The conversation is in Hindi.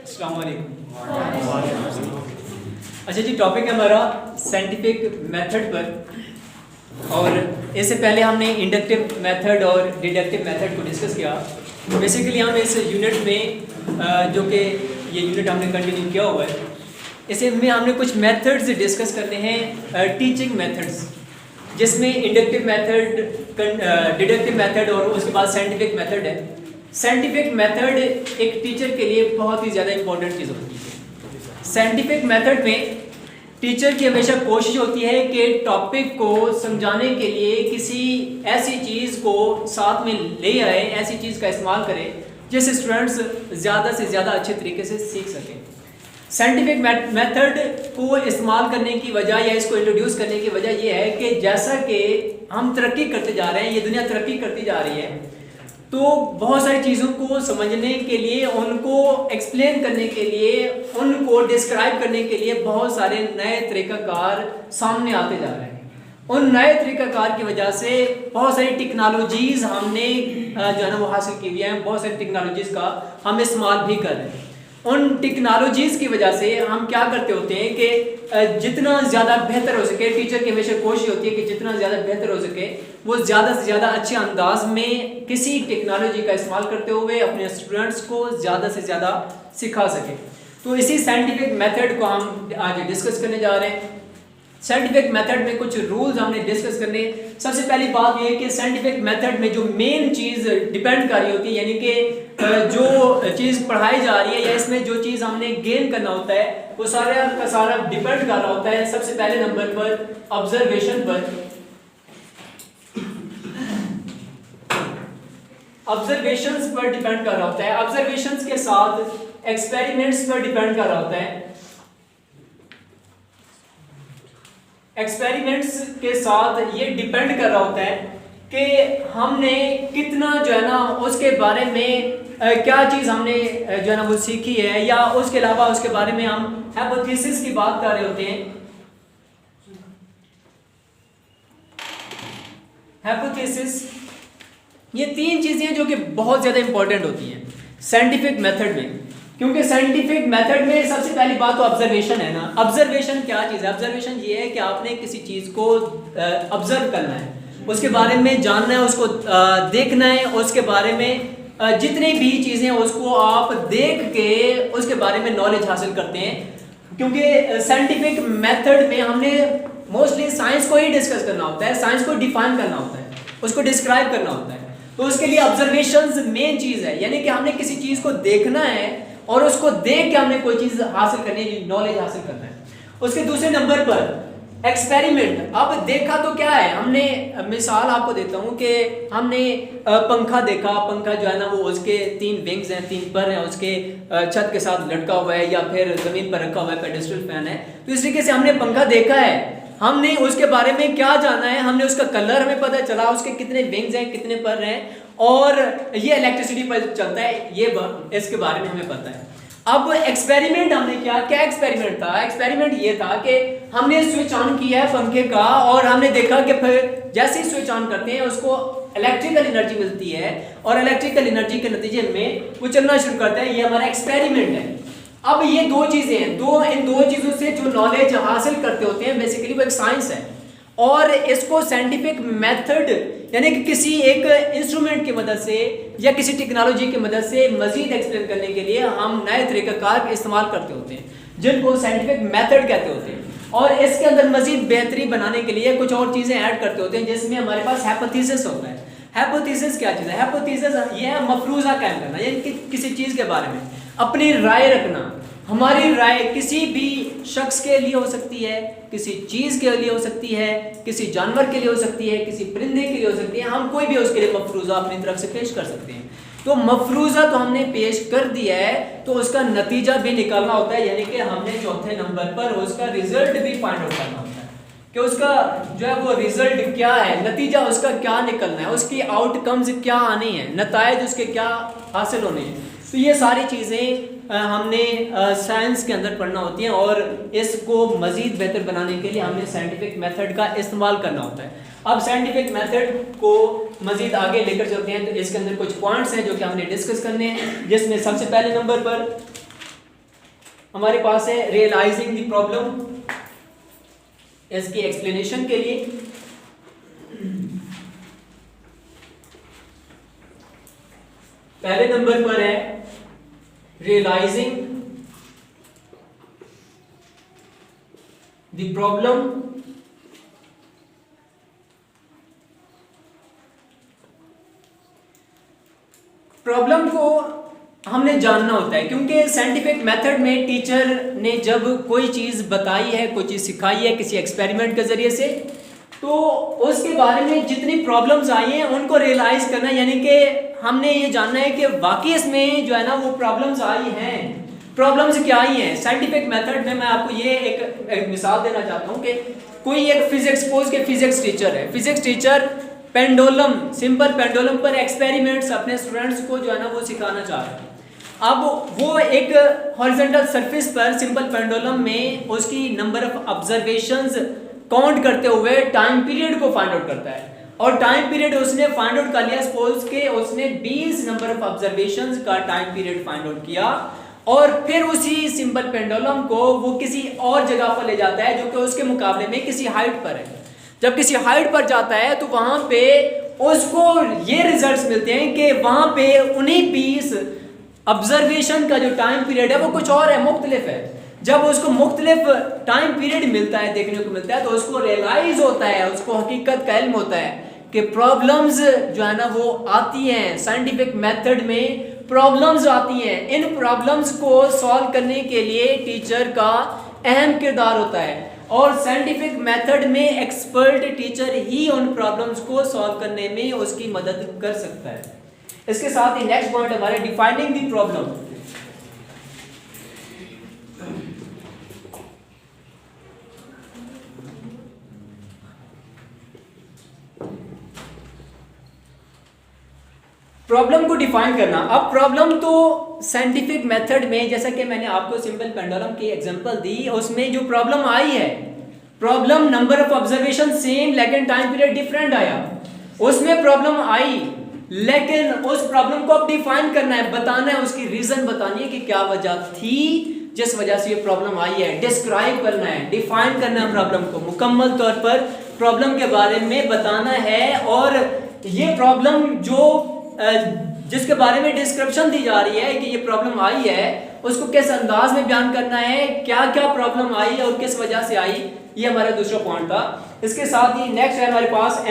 अस्सलाम वालेकुम। अच्छा जी, टॉपिक है हमारा साइंटिफिक मेथड पर। और इससे पहले हमने इंडक्टिव मेथड और डिडक्टिव मेथड को डिस्कस किया। बेसिकली हम इस यूनिट में जो कि ये यूनिट हमने कंटिन्यू किया हुआ है, इसमें हमने कुछ मेथड्स डिस्कस करने हैं, टीचिंग मेथड्स, जिसमें इंडक्टिव मेथड, डिडक्टिव मेथड और उसके बाद साइंटिफिक मेथड है। साइंटिफिक मेथड एक टीचर के लिए बहुत ही ज़्यादा इंपॉर्टेंट चीज़ होती है। साइंटिफिक मेथड में टीचर की हमेशा कोशिश होती है कि टॉपिक को समझाने के लिए किसी ऐसी चीज़ को साथ में ले आए, ऐसी चीज़ का इस्तेमाल करें जिससे स्टूडेंट्स ज़्यादा से ज़्यादा अच्छे तरीके से सीख सकें। साइंटिफिक मेथड को इस्तेमाल करने की वजह या इसको इंट्रोड्यूस करने की वजह यह है कि जैसा कि हम तरक्की करते जा रहे हैं, ये दुनिया तरक्की करती जा रही है, तो बहुत सारी चीज़ों को समझने के लिए, उनको एक्सप्लेन करने के लिए, उनको डिस्क्राइब करने के लिए बहुत सारे नए तरीक़ाकार सामने आते जा रहे हैं। उन नए तरीक़ाकार की वजह से बहुत सारी टेक्नोलॉजीज़ हमने जो है ना वो हासिल की हुई हैं, बहुत सारी टेक्नोलॉजीज़ का हम इस्तेमाल भी कर रहे हैं। उन टेक्नोलॉजीज़ की वजह से हम क्या करते होते हैं कि जितना ज़्यादा बेहतर हो सके, टीचर की हमेशा कोशिश होती है कि जितना ज़्यादा बेहतर हो सके वो ज़्यादा से ज़्यादा अच्छे अंदाज में किसी टेक्नोलॉजी का इस्तेमाल करते हुए अपने स्टूडेंट्स को ज़्यादा से ज़्यादा सिखा सके। तो इसी साइंटिफिक मेथड को हम आज डिस्कस करने जा रहे हैं। साइंटिफिक मेथड में कुछ रूल्स हमने डिस्कस करने। सबसे पहली बात यह है कि साइंटिफिक मेथड में जो मेन चीज़ डिपेंड कर रही होती है, यानी कि जो चीज़ पढ़ाई जा रही है या इसमें जो चीज़ हमने गेन करना होता है, वो सारा का सारा डिपेंड कर रहा होता है सबसे पहले नंबर पर ऑब्जर्वेशन पर। ऑब्जर्वेशंस पर डिपेंड कर रहा होता है। ऑब्जर्वेशंस के साथ एक्सपेरिमेंट्स पर डिपेंड कर रहा होता है। एक्सपेरिमेंट्स के साथ ये डिपेंड कर रहा होता है कि हमने कितना जो है ना उसके बारे में क्या चीज़ हमने जो है ना वो सीखी है, या उसके अलावा उसके बारे में हम हाइपोथेसिस की बात कर रहे होते हैं। हाइपोथेसिस, ये तीन चीज़ें जो कि बहुत ज़्यादा इंपॉर्टेंट होती हैं साइंटिफिक मेथड में, क्योंकि साइंटिफिक मेथड में सबसे पहली बात तो ऑब्जर्वेशन है ना। ऑब्जर्वेशन क्या चीज़ है? ऑब्जर्वेशन ये है कि आपने किसी चीज़ को ऑब्जर्व करना है, उसके बारे में जानना है, उसको देखना है, उसके बारे में जितनी भी चीज़ें उसको आप देख के उसके बारे में नॉलेज हासिल करते हैं। क्योंकि साइंटिफिक मेथड में हमने मोस्टली साइंस को ही डिस्कस करना होता है, साइंस को डिफाइन करना होता है, उसको डिस्क्राइब करना होता है। तो उसके लिए ऑब्जर्वेशंस मेन चीज़ है, यानी कि हमने किसी चीज़ को देखना है और उसको देख के हमने कोई चीज़ हासिल करनी है, नॉलेज हासिल करना है। उसके दूसरे नंबर पर एक्सपेरिमेंट। अब देखा तो क्या है, हमने मिसाल आपको देता हूँ कि हमने पंखा देखा। पंखा जो है ना वो उसके 3 विंग्स हैं, 3 पर हैं, उसके छत के साथ लटका हुआ है या फिर ज़मीन पर रखा हुआ है, पेडेस्टल फैन है। तो इस तरीके से हमने पंखा देखा है, हमने उसके बारे में क्या जाना है, हमने उसका कलर हमें पता चला, उसके कितने विंग्स हैं, कितने पर हैं, और ये इलेक्ट्रिसिटी पर चलता है, ये इसके बारे में हमें पता है। अब एक्सपेरिमेंट हमने क्या एक्सपेरिमेंट था? एक्सपेरिमेंट ये था कि हमने स्विच ऑन किया है पंखे का और हमने देखा कि फिर जैसे ही स्विच ऑन करते हैं उसको इलेक्ट्रिकल एनर्जी मिलती है और इलेक्ट्रिकल एनर्जी के नतीजे में वो चलना शुरू करता है। ये हमारा एक्सपेरिमेंट है। अब ये दो चीज़ें हैं, इन दो चीज़ों से जो नॉलेज हासिल करते होते हैं बेसिकली वो एक साइंस है। और इसको साइंटिफिक मेथड यानी कि किसी एक इंस्ट्रूमेंट की मदद से या किसी टेक्नोलॉजी की मदद से मजीद एक्सप्लेन करने के लिए हम नए तरीक़ाकार इस्तेमाल करते होते हैं, जिनको साइंटिफिक मेथड कहते होते हैं। और इसके अंदर मजीद बेहतरी बनाने के लिए कुछ और चीज़ें ऐड करते होते हैं, जिसमें हमारे पास हाइपोथेसिस होता है। हाइपोथेसिस क्या चीज़ है? हाइपोथेसिस ये है मफरूज़ा कायम करना, यानी कि किसी चीज़ के बारे में अपनी राय रखना। हमारी राय किसी भी शख्स के लिए हो सकती है, किसी चीज़ के लिए हो सकती है, किसी जानवर के लिए हो सकती है, किसी परिंदे के लिए हो सकती है। हम कोई भी उसके लिए मफरूज़ा अपनी तरफ से पेश कर सकते हैं। तो मफरूज़ा तो हमने पेश कर दिया है, तो उसका नतीजा भी निकालना होता है, यानी कि हमने चौथे नंबर पर उसका रिजल्ट भी फाइंड आउट करना होता है कि उसका जो है वो रिजल्ट क्या है, नतीजा उसका क्या निकलना है, उसकी आउटकम्स क्या आने हैं, नतायज उसके क्या हासिल होने हैं। तो ये सारी चीज़ें हमने साइंस के अंदर पढ़ना होती हैं और इसको मज़ीद बेहतर बनाने के लिए हमने साइंटिफिक मेथड का इस्तेमाल करना होता है। अब साइंटिफिक मेथड को मज़ीद आगे लेकर चलते हैं, तो इसके अंदर कुछ पॉइंट्स हैं जो कि हमने डिस्कस करने हैं, जिसमें सबसे पहले नंबर पर हमारे पास है रियलाइजिंग द प्रॉब्लम, इसकी एक्सप्लेनेशन के लिए पहले नंबर पर है रियलाइजिंग द प्रॉब्लम। प्रॉब्लम को हमने जानना होता है, क्योंकि साइंटिफिक मेथड में टीचर ने जब कोई चीज़ बताई है, कोई चीज़ सिखाई है किसी एक्सपेरिमेंट के ज़रिए से, तो उसके बारे में जितनी प्रॉब्लम्स आई हैं उनको रियलाइज़ करना, यानी कि हमने ये जानना है कि वाकई इसमें जो है ना वो प्रॉब्लम्स आई हैं, प्रॉब्लम्स क्या आई हैं। साइंटिफिक मेथड में मैं आपको ये एक मिसाल देना चाहता हूँ कि कोई एक फिजिक्स, सपोज के फिजिक्स टीचर है, physics teacher pendulum, simple pendulum पर एक्सपेरिमेंट्स अपने स्टूडेंट्स को जो है ना वो सिखाना चाह रहे हैं। अब वो एक हॉरिजॉन्टल सरफेस पर सिंपल पेंडुलम में उसकी नंबर ऑफ ऑब्जर्वेशंस काउंट करते हुए टाइम पीरियड को फाइंड आउट करता है, और टाइम पीरियड उसने फाइंड आउट कर लिया, सपोज के उसने 20 नंबर ऑफ ऑब्जर्वेशंस का टाइम पीरियड फाइंड आउट किया, और फिर उसी सिंपल पेंडुलम को वो किसी और जगह पर ले जाता है जो कि उसके मुकाबले में किसी हाइट पर है। जब किसी हाइट पर जाता है तो वहां पे उसको ये रिजल्ट्स मिलते हैं कि वहां पे उन्हीं 20 ऑब्जर्वेशन का जो टाइम पीरियड है वो कुछ और है, मुख्तलिफ है। जब उसको मुख्तलिफ टाइम पीरियड मिलता है, देखने को मिलता है, तो उसको रियलाइज होता है, उसको हकीकत का इल्म होता है कि प्रॉब्लम्स जो है ना वो आती हैं, साइंटिफिक मेथड में प्रॉब्लम्स आती हैं। इन प्रॉब्लम्स को सॉल्व करने के लिए टीचर का अहम किरदार होता है, और साइंटिफिक मेथड में एक्सपर्ट टीचर ही उन प्रॉब्लम्स को सॉल्व करने में उसकी मदद कर सकता है। इसके साथ ही नेक्स्ट पॉइंट हमारे डिफाइनिंग द प्रॉब्लम। प्रॉब्लम को डिफाइन करना। अब प्रॉब्लम तो साइंटिफिक मेथड में, जैसा कि मैंने आपको सिंपल पेंडुलम की एग्जांपल दी, उसमें जो प्रॉब्लम आई है, problem number of observation same लेकिन टाइम पीरियड डिफरेंट आया, उसमें प्रॉब्लम आई, लेकिन उस प्रॉब्लम को अब डिफाइन करना है, बताना है, उसकी रीजन बतानी है कि क्या वजह थी जिस वजह से ये प्रॉब्लम आई है, डिस्क्राइब करना है, डिफाइन करना है प्रॉब्लम को, मुकम्मल तौर पर प्रॉब्लम के बारे में बताना है। और ये प्रॉब्लम जो जिसके बारे में डिस्क्रिप्शन दी जा रही है कि ये प्रॉब्लम आई है, उसको किस अंदाज में बयान करना है, क्या क्या प्रॉब्लम आई और किस वजह से आई, ये हमारा दूसरा पॉइंट था। इसके साथ ही नेक्स्ट है हमारे पास